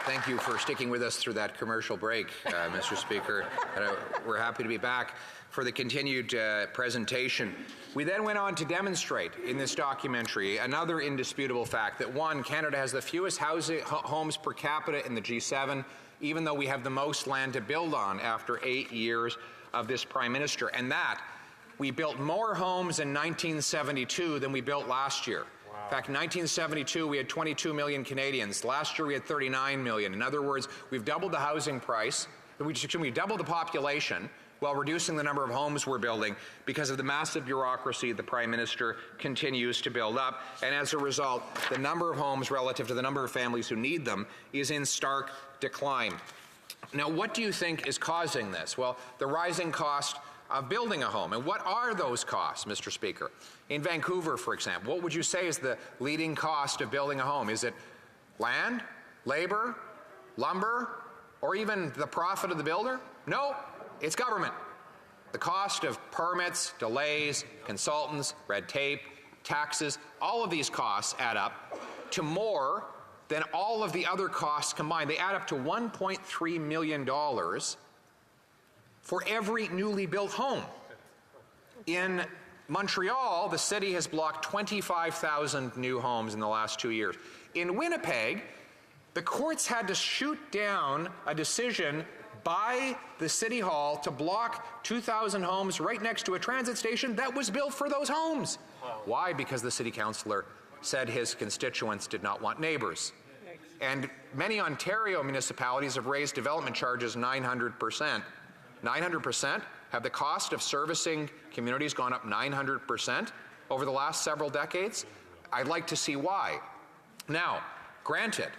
Thank you for sticking with us through that commercial break, Mr. Speaker. We're happy to be back for the continued presentation. We then went on to demonstrate in this documentary another indisputable fact that, one, Canada has the fewest homes per capita in the G7, even though we have the most land to build on after 8 years of this Prime Minister, and that we built more homes in 1972 than we built last year. In fact, in 1972, we had 22 million Canadians. Last year, we had 39 million. In other words, we've doubled the housing price, we doubled the population while reducing the number of homes we're building because of the massive bureaucracy the Prime Minister continues to build up. And as a result, the number of homes relative to the number of families who need them is in stark decline. Now, what do you think is causing this? Well, the rising cost of building a home. And what are those costs, Mr. Speaker? In Vancouver, for example, what would you say is the leading cost of building a home? Is it land, labor, lumber, or even the profit of the builder? No, it's government. The cost of permits, delays, consultants, red tape, taxes, all of these costs add up to more than all of the other costs combined. They add up to $1.3 million for every newly built home. In Montreal, the city has blocked 25,000 new homes in the last 2 years. In Winnipeg, the courts had to shoot down a decision by the City Hall to block 2,000 homes right next to a transit station that was built for those homes. Why? Because the city councillor said his constituents did not want neighbours. And many Ontario municipalities have raised development charges 900%. 900%? Have the cost of servicing communities gone up 900% over the last several decades? I'd like to see why. Now, granted,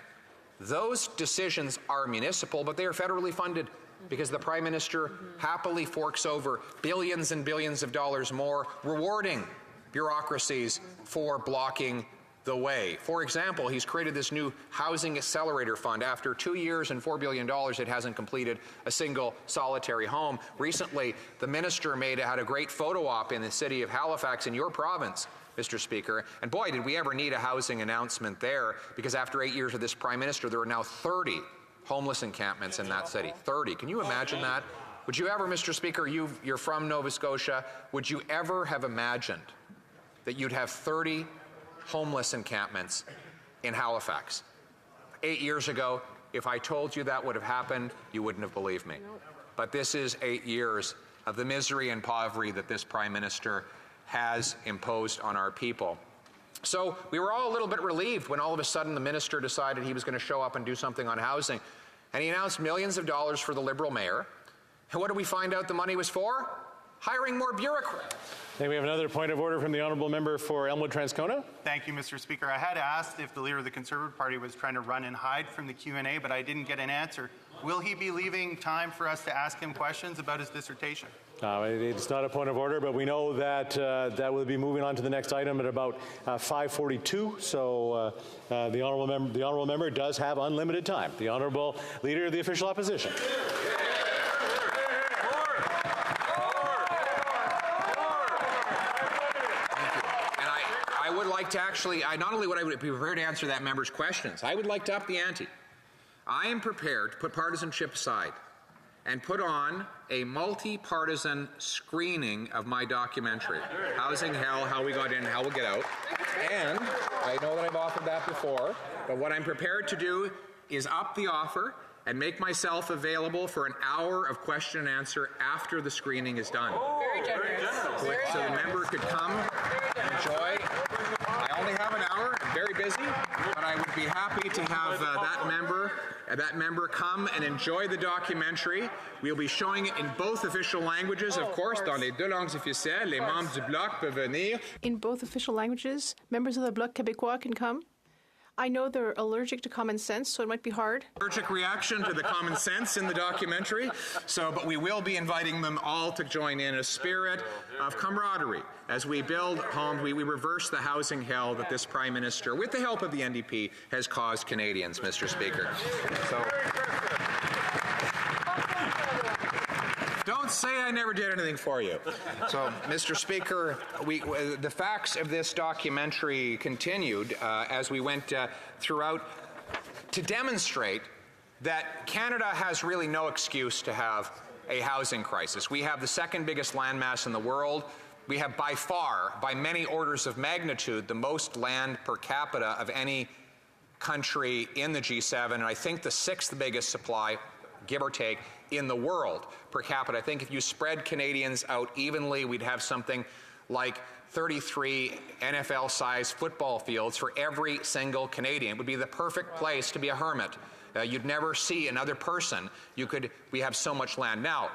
those decisions are municipal, but they are federally funded because the Prime Minister happily forks over billions and billions of dollars more, rewarding bureaucracies for blocking the way. For example, he's created this new housing accelerator fund. After 2 years and $4 billion, it hasn't completed a single solitary home. Recently, the minister had a great photo op in the city of Halifax in your province, Mr. Speaker, and boy, did we ever need a housing announcement there, because after 8 years of this Prime Minister, there are now 30 homeless encampments in that city. 30. Can you imagine that? Would you ever, Mr. Speaker, you're from Nova Scotia, would you ever have imagined that you'd have 30 homeless encampments in Halifax? 8 years ago, if I told you that would have happened, you wouldn't have believed me. But this is 8 years of the misery and poverty that this Prime Minister has imposed on our people. So we were all a little bit relieved when all of a sudden the minister decided he was going to show up and do something on housing. And he announced millions of dollars for the Liberal mayor. And what did we find out the money was for? Hiring more bureaucrats. Then we have another point of order from the honourable member for Elmwood-Transcona. Thank you, Mr. Speaker. I had asked if the leader of the Conservative Party was trying to run and hide from the Q&A, but I didn't get an answer. Will he be leaving time for us to ask him questions about his dissertation? It's not a point of order, but we know that that will be moving on to the next item at about 5:42. So the honourable member does have unlimited time. The honourable leader of the official opposition. Not only would I be prepared to answer that member's questions, I would like to up the ante. I am prepared to put partisanship aside and put on a multi-partisan screening of my documentary, Housing Hell, How We Got In, How We'll Get Out. And I know that I've offered that before, but what I'm prepared to do is up the offer and make myself available for an hour of question and answer after the screening is done. Very generous. So the member could come and enjoy. I only have an hour. I'm very busy, but I would be happy to have that member come and enjoy the documentary. We'll be showing it in both official languages, of course, dans les deux langues officielles. Les membres du Bloc peuvent venir. In both official languages, members of the Bloc Québécois can come. I know they're allergic to common sense, so it might be hard. Allergic reaction to the common sense in the documentary. But we will be inviting them all to join in a spirit of camaraderie. As we build homes, we reverse the housing hell that this Prime Minister, with the help of the NDP, has caused Canadians, Mr. Speaker. Don't say I never did anything for you. So, Mr. Speaker, the facts of this documentary continued as we went throughout to demonstrate that Canada has really no excuse to have a housing crisis. We have the second biggest landmass in the world. We have by far, by many orders of magnitude, the most land per capita of any country in the G7, and I think the sixth biggest supply, give or take, in the world per capita. I think if you spread Canadians out evenly, we'd have something like 33 NFL-sized football fields for every single Canadian. It would be the perfect place to be a hermit. You'd never see another person. We have so much land. Now,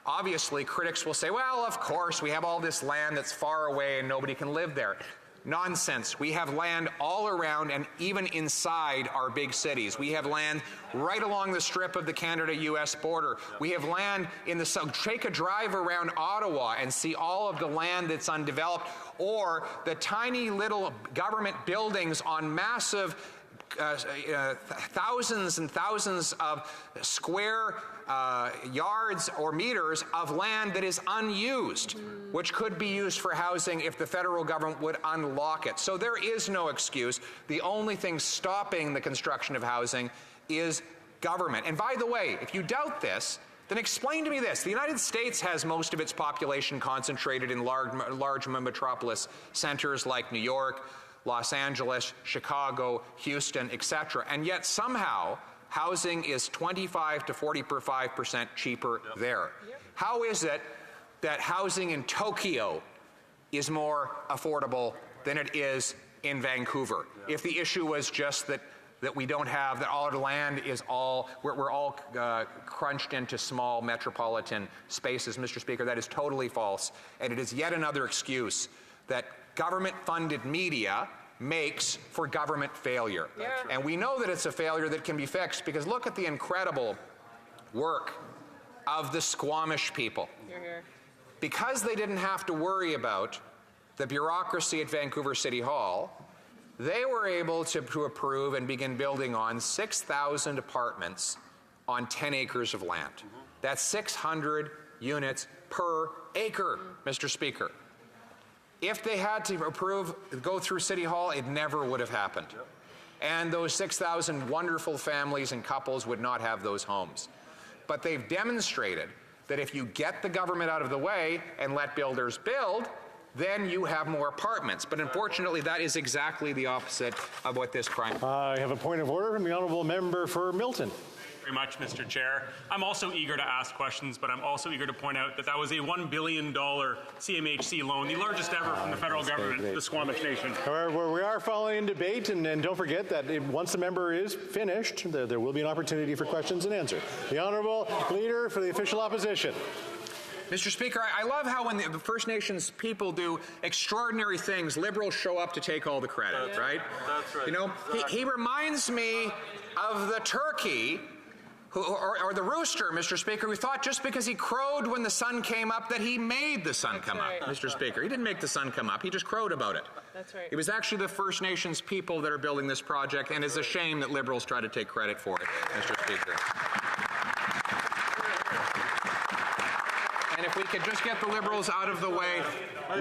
obviously, critics will say, well, of course, we have all this land that's far away and nobody can live there. Nonsense. We have land all around and even inside our big cities. We have land right along the strip of the Canada-US border. We have land in the south. Take a drive around Ottawa and see all of the land that's undeveloped, or the tiny little government buildings on massive thousands and thousands of square yards or meters of land that is unused, which could be used for housing if the federal government would unlock it. So there is no excuse. The only thing stopping the construction of housing is government. And by the way, if you doubt this, then explain to me this. The United States has most of its population concentrated in large metropolis centers like New York, Los Angeles, Chicago, Houston, etc. And yet somehow housing is 25 to 45% cheaper there. How is it that housing in Tokyo is more affordable than it is in Vancouver? If the issue was just that we don't have, that all our land is we're all crunched into small metropolitan spaces, Mr. Speaker, that is totally false. And it is yet another excuse that government-funded media makes for government failure. Yeah. And we know that it's a failure that can be fixed because look at the incredible work of the Squamish people. Here. Because they didn't have to worry about the bureaucracy at Vancouver City Hall, they were able to approve and begin building on 6,000 apartments on 10 acres of land. That's 600 units per acre, Mr. Speaker. If they had to go through City Hall, it never would have happened. And those 6,000 wonderful families and couples would not have those homes. But they've demonstrated that if you get the government out of the way and let builders build, then you have more apartments. But unfortunately, that is exactly the opposite of what this prime. I have a point of order from the honourable member for Milton. Very much, Mr. Chair. I'm also eager to ask questions, but I'm also eager to point out that that was a $1 billion CMHC loan, the largest ever from the federal government to the Squamish Nation. However, we are following debate, and don't forget that once the member is finished, there will be an opportunity for questions and answers. The honourable leader for the official opposition. Mr. Speaker, I love how when the First Nations people do extraordinary things, Liberals show up to take all the credit, right? That's right. You know, he reminds me of the turkey or the rooster, Mr. Speaker, who thought just because he crowed when the sun came up that he made the sun come up, Mr. Speaker. He didn't make the sun come up. He just crowed about it. That's right. It was actually the First Nations people that are building this project, and it's a shame that Liberals try to take credit for it, Mr. Speaker. And if we could just get the Liberals out of the way,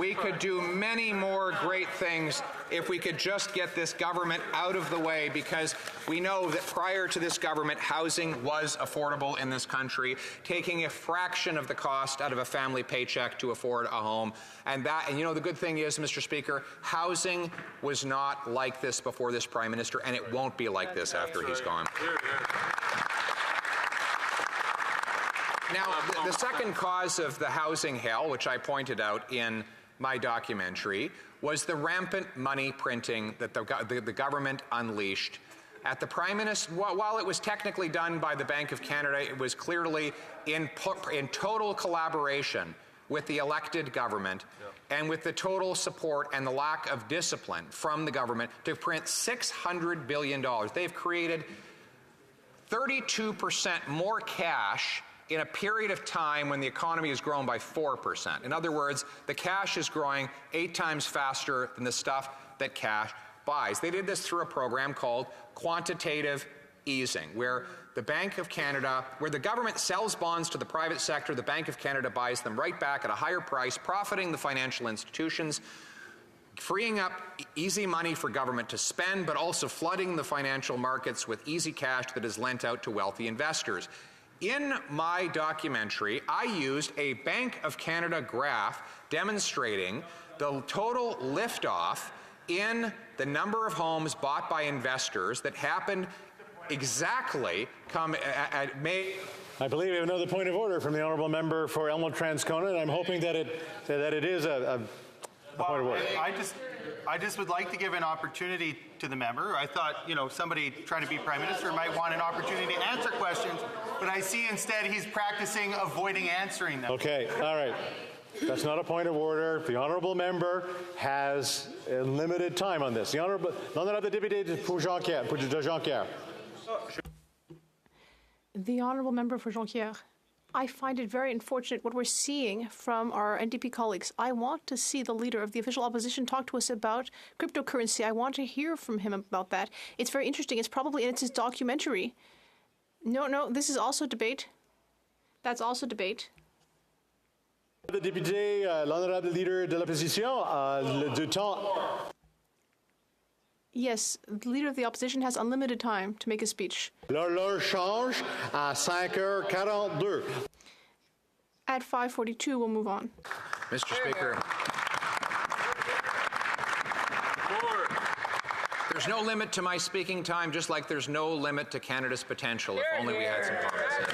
we could do many more great things if we could just get this government out of the way, because we know that prior to this government, housing was affordable in this country, taking a fraction of the cost out of a family paycheck to afford a home. And you know, the good thing is, Mr. Speaker, housing was not like this before this Prime Minister, and it won't be like this after he's gone. Now, the second cause of the housing hell, which I pointed out in my documentary, was the rampant money printing that the government unleashed. At the Prime Minister, while it was technically done by the Bank of Canada, it was clearly in total collaboration with the elected government and with the total support and the lack of discipline from the government to print $600 billion. They've created 32% more cash in a period of time when the economy has grown by 4%. In other words, the cash is growing 8 times faster than the stuff that cash buys. They did this through a program called quantitative easing, where the Bank of Canada, where the government sells bonds to the private sector, the Bank of Canada buys them right back at a higher price, profiting the financial institutions. freeing up easy money for government to spend, but also flooding the financial markets with easy cash that is lent out to wealthy investors. In my documentary, I used a Bank of Canada graph demonstrating the total liftoff in the number of homes bought by investors that happened exactly at May. I believe we have another point of order from the honourable member for Elmwood-Transcona, and I'm hoping that it is a point of order. I just would like to give an opportunity to the member. I thought, somebody trying to be Prime Minister might want an opportunity to answer questions, but I see instead he's practicing avoiding answering them. Okay, all right. That's not a point of order. The honourable member has a limited time on this. The honourable député de Jonquière. The honourable member for Jonquière. I find it very unfortunate what we're seeing from our NDP colleagues. I want to see the leader of the official opposition talk to us about cryptocurrency. I want to hear from him about that. It's very interesting. It's probably in his documentary. No, this is also debate. That's also debate. Le député, l'honorable leader de l'opposition, du temps. Yes, the leader of the opposition has unlimited time to make a speech. L'heure change à 5h42. At 5:42, we'll move on. Mr. Speaker. There's no limit to my speaking time, just like there's no limit to Canada's potential, if only we had some common sense.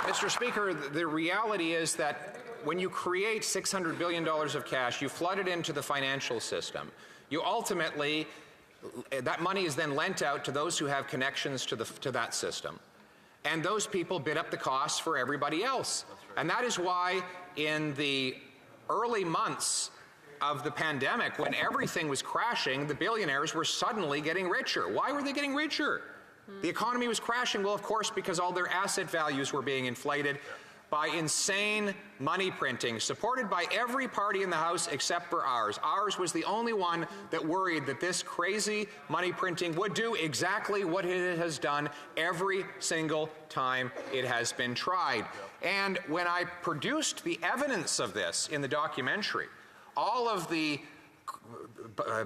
Mr. Speaker, the reality is that when you create $600 billion of cash, you flood it into the financial system. You ultimately, that money is then lent out to those who have connections to that system. And those people bid up the costs for everybody else. And that is why in the early months of the pandemic, when everything was crashing, the billionaires were suddenly getting richer. Why were they getting richer? The economy was crashing, well, of course, because all their asset values were being inflated by insane money printing, supported by every party in the House except for ours. Ours was the only one that worried that this crazy money printing would do exactly what it has done every single time it has been tried. And when I produced the evidence of this in the documentary, all of the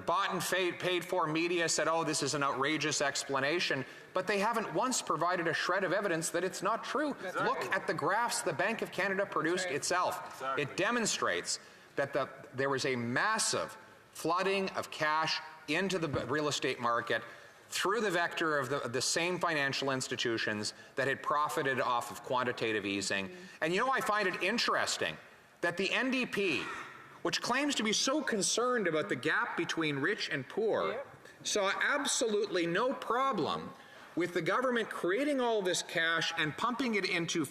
bought and paid for media said, oh, this is an outrageous explanation, but they haven't once provided a shred of evidence that it's not true. Exactly. Look at the graphs the Bank of Canada produced itself. Exactly. It demonstrates that there was a massive flooding of cash into the real estate market through the vector of the same financial institutions that had profited off of quantitative easing. And I find it interesting that the NDP, which claims to be so concerned about the gap between rich and poor, saw absolutely no problem with the government creating all this cash and pumping it into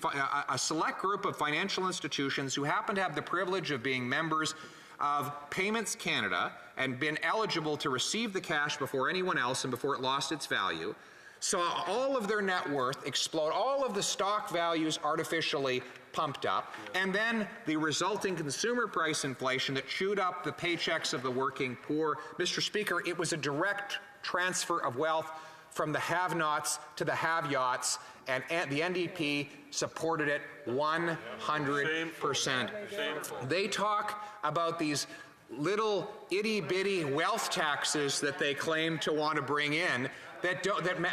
a select group of financial institutions who happen to have the privilege of being members of Payments Canada and been eligible to receive the cash before anyone else and before it lost its value, saw all of their net worth explode, all of the stock values artificially pumped up, and then the resulting consumer price inflation that chewed up the paychecks of the working poor. Mr. Speaker, it was a direct transfer of wealth from the have-nots to the have-yachts, and the NDP supported it 100%. They talk about these little itty-bitty wealth taxes that they claim to want to bring in that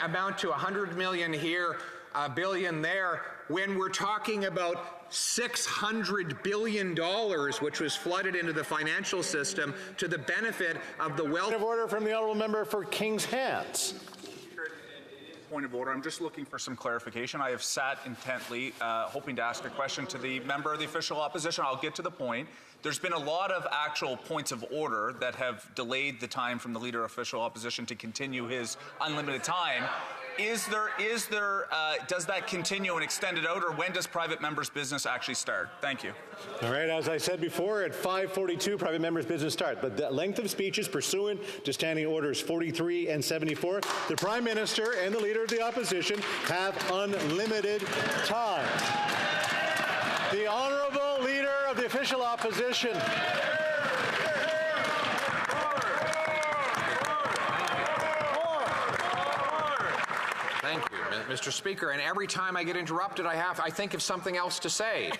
amount to $100 million here, $1 billion there, when we're talking about $600 billion, which was flooded into the financial system to the benefit of the wealth. Point of order from the honourable member for King's Hands. Point of order. I'm just looking for some clarification. I have sat intently, hoping to ask a question to the member of the official opposition. I'll get to the point. There's been a lot of actual points of order that have delayed the time from the leader of official opposition to continue his unlimited time. Does that continue and extend it out, or when does private members' business actually start? Thank you. All right, as I said before, at 5:42, private members' business start. But the length of speech is pursuant to Standing Orders 43 and 74. The Prime Minister and the Leader of the Opposition have unlimited time. The Honourable Leader of the Official Opposition. Mr. Speaker, and every time I get interrupted, I think of something else to say.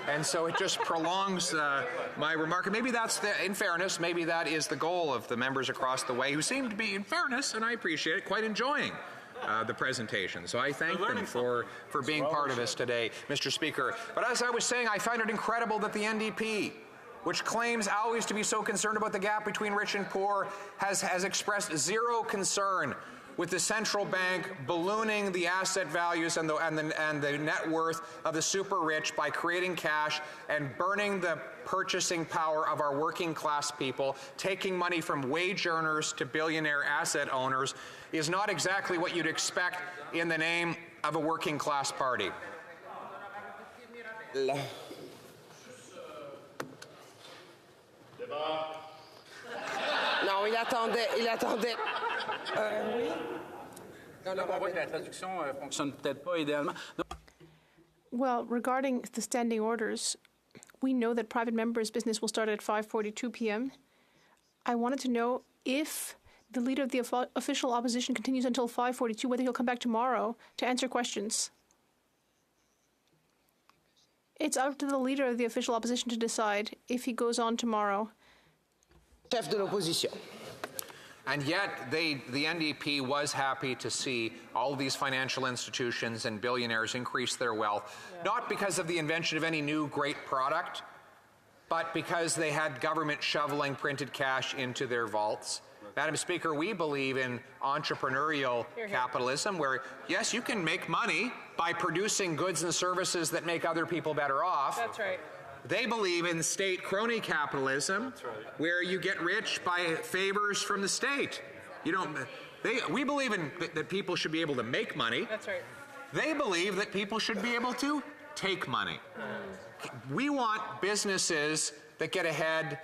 And so it just prolongs my remark. And maybe that's, in fairness, maybe that is the goal of the members across the way who seem to be, in fairness, and I appreciate it, quite enjoying the presentation. So I thank them for being part of this today, Mr. Speaker. But as I was saying, I find it incredible that the NDP, which claims always to be so concerned about the gap between rich and poor, has expressed zero concern with the central bank ballooning the asset values and the net worth of the super rich by creating cash and burning the purchasing power of our working class people, taking money from wage earners to billionaire asset owners, is not exactly what you'd expect in the name of a working class party. Non, il attendait. Oui. Well, regarding the standing orders, we know that private members' business will start at 5:42 p.m. I wanted to know if the leader of the official opposition continues until 5:42, whether he'll come back tomorrow to answer questions. It's up to the leader of the official opposition to decide if he goes on tomorrow. Chef de l'opposition. And yet, the NDP was happy to see all of these financial institutions and billionaires increase their wealth, not because of the invention of any new great product, but because they had government shoveling printed cash into their vaults. Madam Speaker, we believe in entrepreneurial capitalism where, yes, you can make money by producing goods and services that make other people better off. That's right. They believe in state crony capitalism, where you get rich by favors from the state. You don't. We believe in that people should be able to make money. That's right. They believe that people should be able to take money. We want businesses that get ahead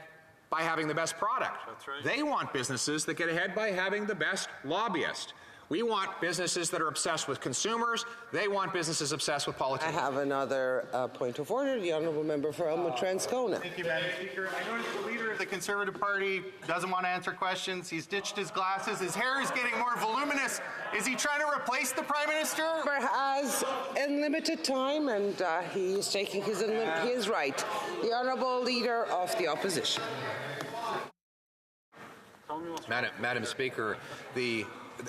by having the best product. That's right. They want businesses that get ahead by having the best lobbyist. We want businesses that are obsessed with consumers. They want businesses obsessed with politics. I have another point of order. The honourable member for Elmwood-Transcona. Thank you, Madam Speaker. I noticed the leader of the Conservative Party doesn't want to answer questions. He's ditched his glasses. His hair is getting more voluminous. Is he trying to replace the Prime Minister? The member has unlimited time, and he is taking his right. The honourable leader of the opposition. Madam Speaker,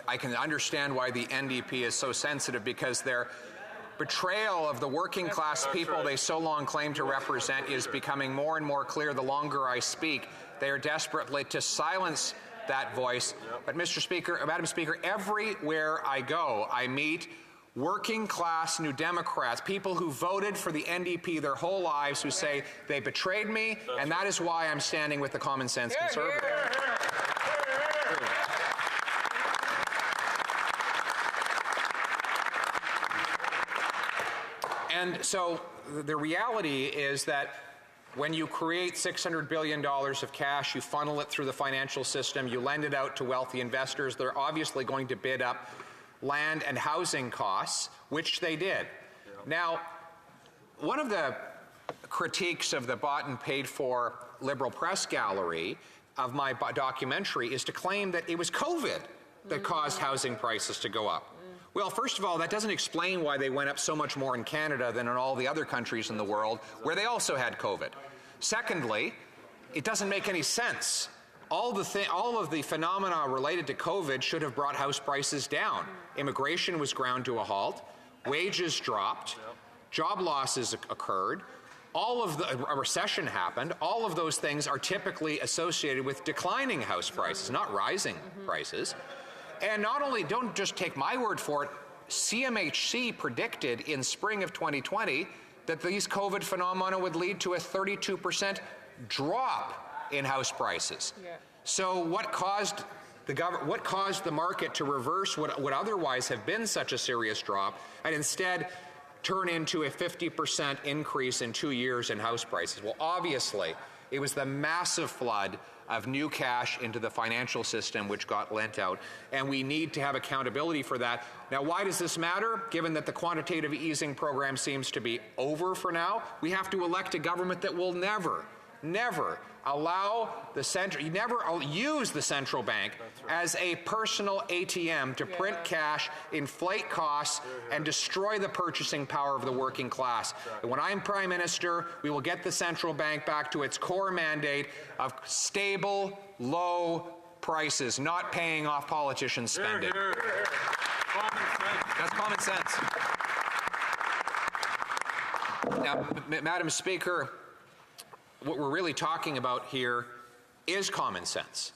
I can understand why the NDP is so sensitive, because their betrayal of the working class people they so long claim to represent is becoming more and more clear the longer I speak. They are desperately to silence that voice. But Madam Speaker, everywhere I go, I meet working class New Democrats, people who voted for the NDP their whole lives, who say they betrayed me, and that is why I'm standing with the common sense conservative. And so the reality is that when you create $600 billion of cash, you funnel it through the financial system, you lend it out to wealthy investors, they're obviously going to bid up land and housing costs, which they did. Now, one of the critiques of the bought and paid for liberal press gallery of my documentary is to claim that it was COVID that caused housing prices to go up. Well, first of all, that doesn't explain why they went up so much more in Canada than in all the other countries in the world where they also had COVID. Secondly, it doesn't make any sense. All of the phenomena related to COVID should have brought house prices down. Immigration was ground to a halt, wages dropped, job losses occurred, a recession happened. All of those things are typically associated with declining house prices, not rising prices. And not only, don't just take my word for it, CMHC predicted in spring of 2020 that these COVID phenomena would lead to a 32% drop in house prices. Yeah. So what caused the market to reverse what would otherwise have been such a serious drop and instead turn into a 50% increase in 2 years in house prices? Well, obviously, it was the massive flood of new cash into the financial system which got lent out, and we need to have accountability for that. Now, why does this matter? Given that the quantitative easing program seems to be over for now, we have to elect a government that will never allow the you never use the central bank as a personal ATM to print cash, inflate costs, and destroy the purchasing power of the working class. And when I'm Prime Minister, we will get the central bank back to its core mandate of stable, low prices, not paying off politicians' spending. That's common sense. Now, Madam Speaker, what we're really talking about here is common sense.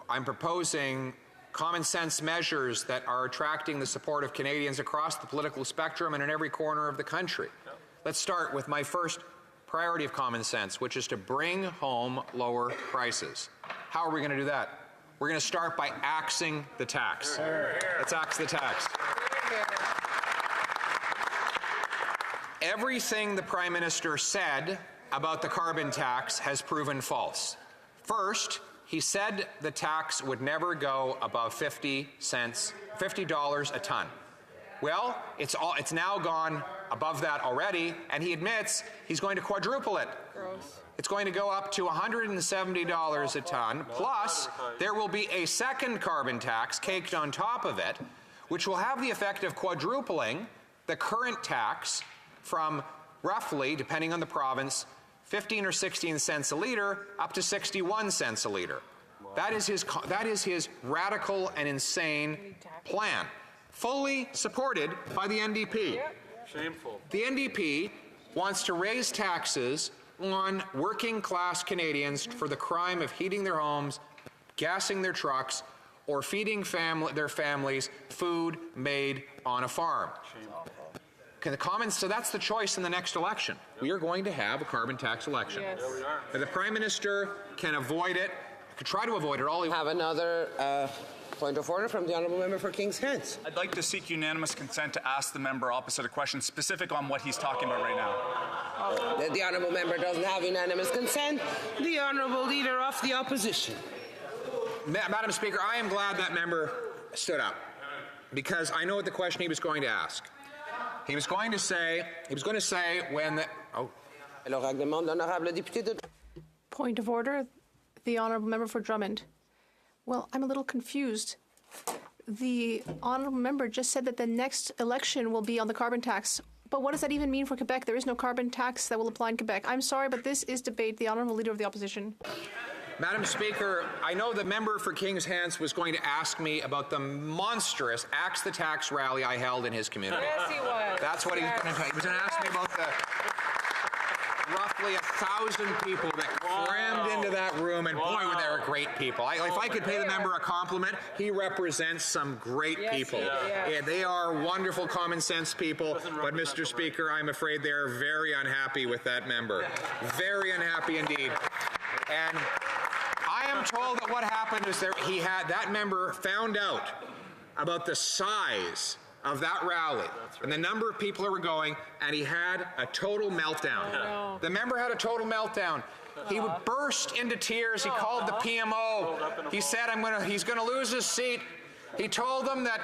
I'm proposing common sense measures that are attracting the support of Canadians across the political spectrum and in every corner of the country. Let's start with my first priority of common sense, which is to bring home lower prices. How are we going to do that? We're going to start by axing the tax. Let's axe the tax. Everything the Prime Minister said about the carbon tax has proven false. First, he said the tax would never go above $50 a ton. Well, it's now gone above that already, and he admits he's going to quadruple it. Gross. It's going to go up to $170 a ton, plus there will be a second carbon tax caked on top of it, which will have the effect of quadrupling the current tax from roughly, depending on the province, 15 or 16 cents a litre up to 61 cents a litre. That is his radical and insane plan, fully supported by the NDP. Shameful. The NDP wants to raise taxes on working class Canadians for the crime of heating their homes, gassing their trucks, or feeding their families food made on a farm. So that's the choice in the next election. We are going to have a carbon tax election. Yes. Yeah, we are. And the Prime Minister can avoid it, can try to avoid it all he wants. Have another point of order from the Honourable Member for King's Heads. I'd like to seek unanimous consent to ask the member opposite a question specific on what he's talking about right now. The Honourable Member doesn't have unanimous consent. The Honourable Leader of the Opposition. Madam Speaker, I am glad that member stood up, because I know what the question he was going to ask. He was going to say when the... Oh. Point of order, the Honourable Member for Drummond. Well, I'm a little confused. The Honourable Member just said that the next election will be on the carbon tax. But what does that even mean for Quebec? There is no carbon tax that will apply in Quebec. I'm sorry, but this is debate. The Honourable Leader of the Opposition. Madam Speaker, I know the member for King's Heads was going to ask me about the monstrous Axe the Tax rally I held in his community. Yes, he was. That's what he was going to do. He was going to ask me about the roughly 1,000 people that crammed into that room, and boy, were there great people. If I could pay the member a compliment, he represents some great people. Yeah, they are wonderful common sense people, but Mr. Speaker, I'm afraid they are very unhappy with that member. Very unhappy indeed. And I am told that what happened is that member found out about the size of that rally and the number of people who were going, and he had a total meltdown. No. The member had a total meltdown. He burst into tears. He called the PMO. He said, he's going to lose his seat. He told them that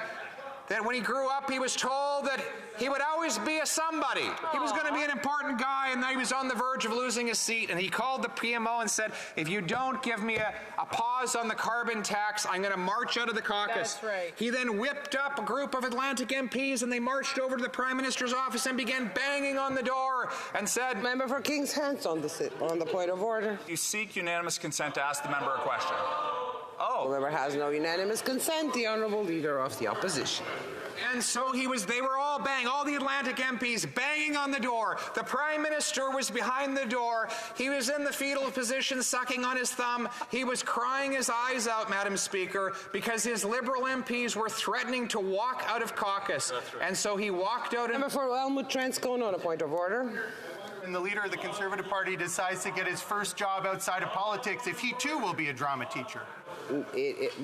when he grew up, he was told that he would always be a somebody. He was going to be an important guy, and now he was on the verge of losing his seat. And he called the PMO and said, if you don't give me a pause on the carbon tax, I'm going to march out of the caucus. That's right. He then whipped up a group of Atlantic MPs, and they marched over to the Prime Minister's office and began banging on the door and said... Member for King's Heads on the point of order. You seek unanimous consent to ask the member a question. Oh. The member has no unanimous consent. The Honourable Leader of the Opposition. And so they were all all the Atlantic MPs banging on the door. The Prime Minister was behind the door. He was in the fetal position, sucking on his thumb. He was crying his eyes out, Madam Speaker, because his Liberal MPs were threatening to walk out of caucus. Right. And so he walked out. Member for Elmwood Transcona on a point of order. And the leader of the Conservative Party decides to get his first job outside of politics, if he too will be a drama teacher.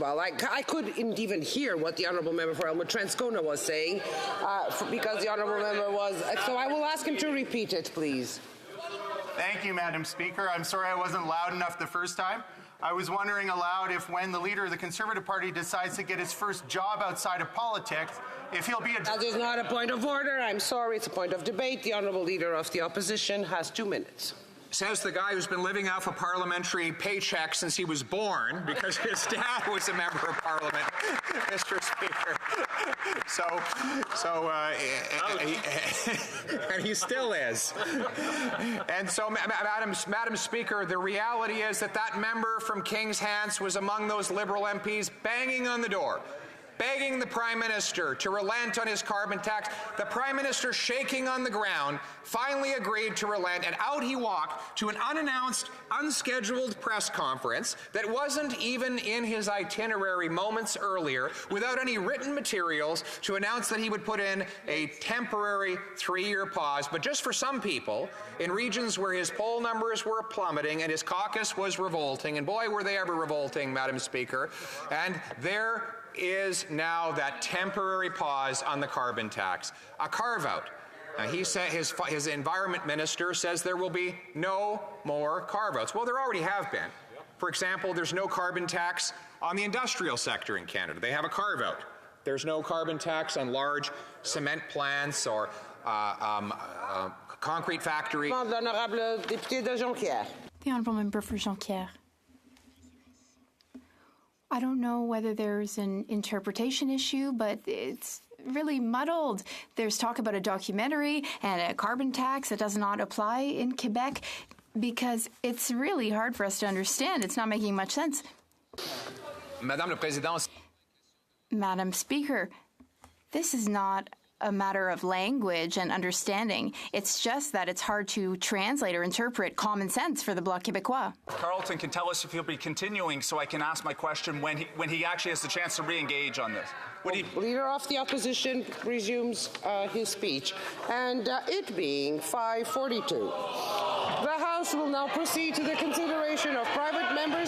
I couldn't even hear what the Honourable Member for Elmwood Transcona was saying because the Honourable Member was... So I will ask him to repeat it, please. Thank you, Madam Speaker. I'm sorry I wasn't loud enough the first time. I was wondering aloud if when the leader of the Conservative Party decides to get his first job outside of politics, if he'll be a... That is not a point of order. I'm sorry, it's a point of debate. The Honourable Leader of the Opposition has 2 minutes. Says the guy who's been living off a parliamentary paycheck since he was born because his dad was a member of parliament, Mr. Speaker. And he still is. And so, Madam Speaker, the reality is that member from King's Hants was among those Liberal MPs banging on the door, begging the Prime Minister to relent on his carbon tax. The Prime Minister, shaking on the ground, finally agreed to relent, and out he walked to an unannounced, unscheduled press conference that wasn't even in his itinerary moments earlier, without any written materials to announce that he would put in a temporary 3-year pause, but just for some people, in regions where his poll numbers were plummeting and his caucus was revolting, and boy, were they ever revolting, Madam Speaker, and there is now that temporary pause on the carbon tax, a carve-out. He said his environment minister says there will be no more carve-outs. Well, there already have been. For example, there's no carbon tax on the industrial sector in Canada. They have a carve-out. There's no carbon tax on large cement plants or concrete factories. The Honourable Member for Jonquière. I don't know whether there's an interpretation issue, but it's really muddled. There's talk about a documentary and a carbon tax that does not apply in Quebec because it's really hard for us to understand. It's not making much sense. Madame la Présidente. Madam Speaker, this is not a matter of language and understanding. It's just that it's hard to translate or interpret common sense for the Bloc Québécois. Carlton can tell us if he'll be continuing so I can ask my question when he actually has the chance to re-engage on this. Leader of the Opposition resumes his speech. And it being 5:42, the House will now proceed to the consideration of private member